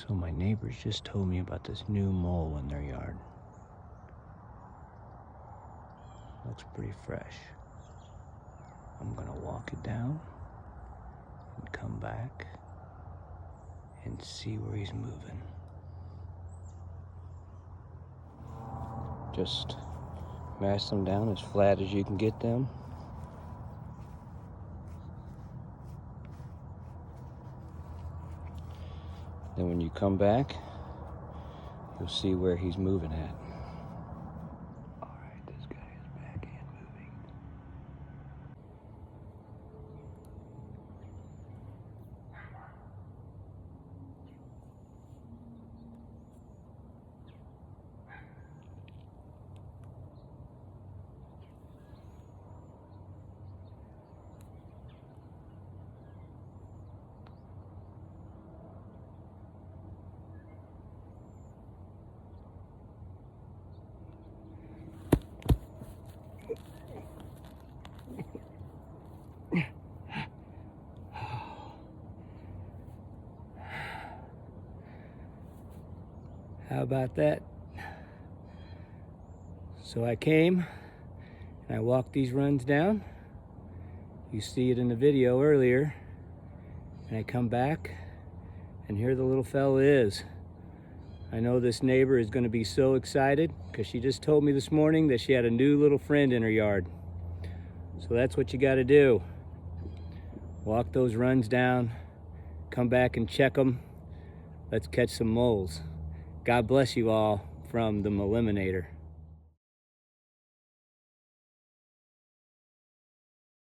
So my neighbors just told me about this new mole in their yard. Looks pretty fresh. I'm gonna walk it down and come back and see where he's moving. Just mash them down as flat as you can get them. Then when you come back, you'll see where he's moving at. All right, this guy is back and moving. How about that? So I came and I walked these runs down. You see it in the video earlier. And I come back and here the little fella is. I know this neighbor is going to be so excited because she just told me this morning that she had a new little friend in her yard. So that's what you got to do. Walk those runs down, come back and check them. Let's catch some moles. God bless you all from the MO Liminator.